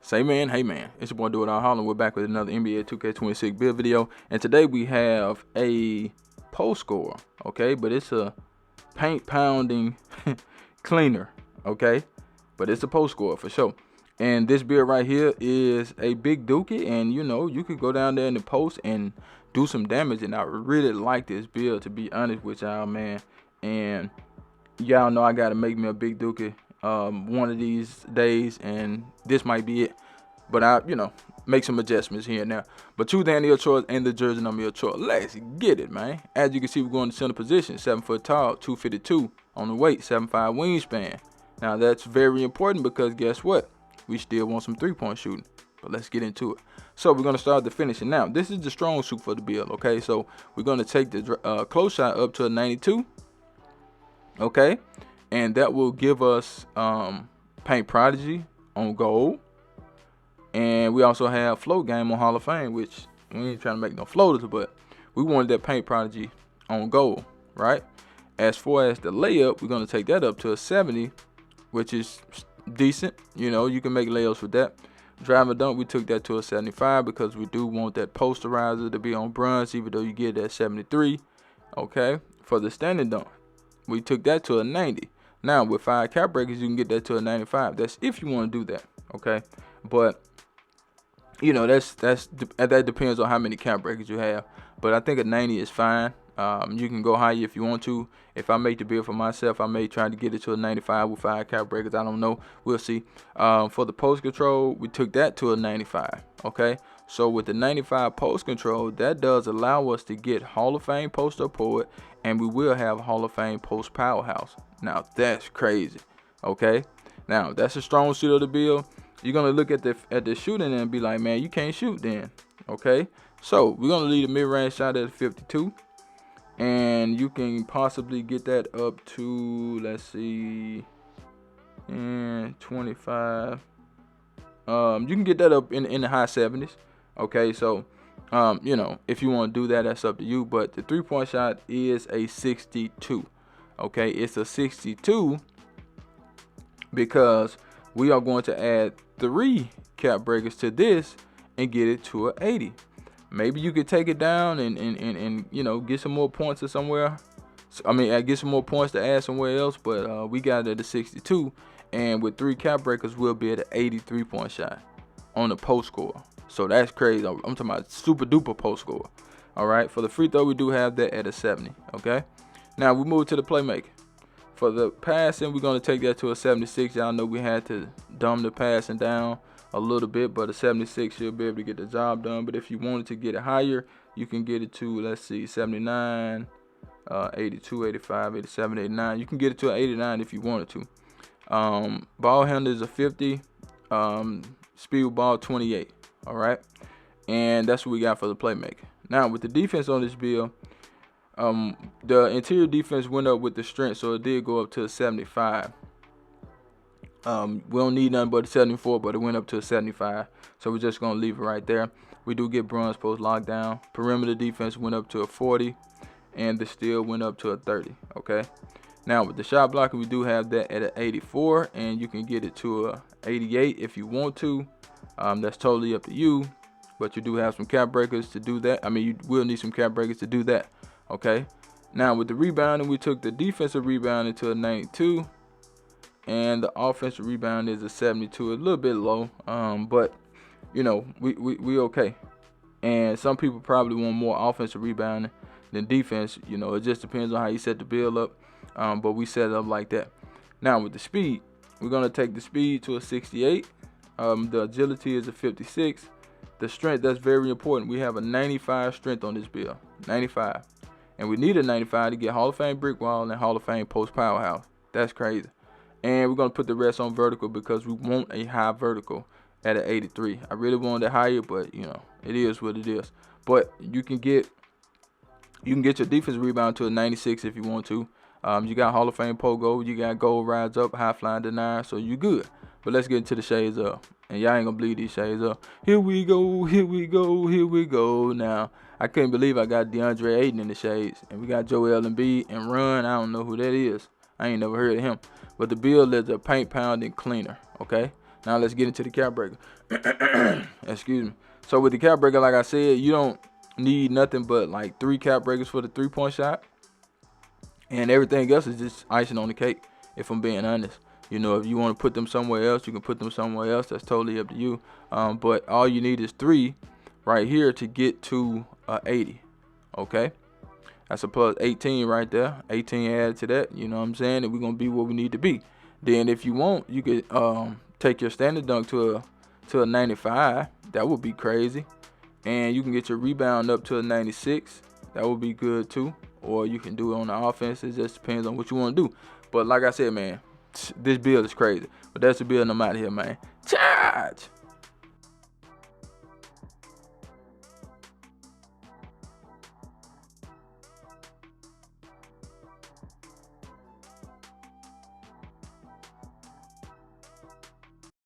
Say man, hey man, it's your boy Do It All Holland. We're back with another NBA 2K26 build video, and today we have a post scorer, okay? But it's a paint pounding cleaner, okay? But it's a post scorer for sure. And this build right here is a big dookie, and you know, you could go down there in the post and do some damage. And I really like this build, to be honest with y'all, man. And y'all know I gotta make me a big dookie one of these days, and this might be it. But I, make some adjustments here and there. But choose the Andy choice and the jersey number your choice. Let's get it, man. As you can see, we're going to center position, 7 foot tall, 252 on the weight, 7'5" wingspan. Now that's very important because guess what? We still want some 3-point shooting. But let's get into it. So we're going to start the finishing. Now this is the strong suit for the build, okay? So we're going to take the close shot up to a 92, okay? And that will give us Paint Prodigy on gold. And we also have Float Game on Hall of Fame, which we ain't trying to make no floaters, but we wanted that Paint Prodigy on gold, right? As far as the layup, we're going to take that up to a 70, which is decent. You can make layups with that. Drive and dunk, we took that to a 75 because we do want that posterizer to be on bronze, even though you get that 73, okay? For the standing dunk, we took that to a 90. Now, with 5 cap breakers, you can get that to a 95. That's if you want to do that, okay? But that depends on how many cap breakers you have. But I think a 90 is fine. You can go higher if you want to. If I make the build for myself, I may try to get it to a 95 with 5 cap breakers. I don't know. We'll see. For the post control, we took that to a 95. Okay. So with the 95 post control, that does allow us to get Hall of Fame post up forward, and we will have Hall of Fame post powerhouse. Now that's crazy. Okay. Now that's a strong suit of the build. You're gonna look at the shooting and be like, man, you can't shoot then. Okay. So we're gonna leave the mid-range shot at 52. And you can possibly get that up to, let's see, 25. You can get that up in the high 70s. Okay, so if you want to do that, that's up to you. But the 3-point shot is a 62. Okay, it's a 62 because we are going to add 3 cap breakers to this and get it to an 80. Maybe you could take it down and get some more points or somewhere. Get some more points to add somewhere else. But we got it at a 62, and with 3 cap breakers, we'll be at an 83-point shot on the post score. So that's crazy. I'm talking about super duper post score. All right. For the free throw, we do have that at a 70. Okay. Now we move to the playmaking. For the passing, we're gonna take that to a 76. Y'all know we had to dumb the passing down a little bit, but a 76 should be able to get the job done. But if you wanted to get it higher, you can get it to, let's see, 79, 82, 85, 87, 89. You can get it to an 89 if you wanted to. Ball handler is a 50, speed with ball 28. All right, and that's what we got for the playmaker. Now with the defense on this build, the interior defense went up with the strength, so it did go up to a 75. We don't need nothing but a 74, but it went up to a 75. So we're just going to leave it right there. We do get bronze post lockdown. Perimeter defense went up to a 40, and the steal went up to a 30. Okay. Now with the shot blocking, we do have that at an 84, and you can get it to a 88 if you want to. That's totally up to you, but you do have some cap breakers to do that. You will need some cap breakers to do that. Okay. Now with the rebounding, we took the defensive rebounding to a 92. And the offensive rebound is a 72, a little bit low, but we okay. And some people probably want more offensive rebounding than defense. It just depends on how you set the build up, but we set it up like that. Now with the speed, we're gonna take the speed to a 68. The agility is a 56. The strength, that's very important. We have a 95 strength on this build, 95, and we need a 95 to get Hall of Fame brick wall and Hall of Fame post powerhouse. That's crazy. And we're going to put the rest on vertical because we want a high vertical at an 83. I really wanted it higher, but, it is what it is. But you can get your defensive rebound to a 96 if you want to. You got Hall of Fame pogo. You got gold rides up, high flying denier, so you good. But let's get into the shades up. And y'all ain't going to bleed these shades up. Here we go, here we go, here we go. Now, I couldn't believe I got DeAndre Ayton in the shades. And we got Joel Embiid and Run. I don't know who that is. I ain't never heard of him. But the build is a paint pounding cleaner, okay? Now let's get into the cap breaker. Excuse me. So with the cap breaker, like I said, you don't need nothing but like 3 cap breakers for the 3-point shot, and everything else is just icing on the cake, if I'm being honest. You know, if you want to put them somewhere else, you can put them somewhere else. That's totally up to you. But all you need is 3 right here to get to 80. Okay, that's a plus 18 right there. 18 added to that. You know what I'm saying? And we're gonna be where we need to be. Then if you want, you could take your standard dunk to a 95. That would be crazy. And you can get your rebound up to a 96. That would be good too. Or you can do it on the offense. It just depends on what you want to do. But like I said, man, this build is crazy. But that's the build, and I'm out of here, man. Charge!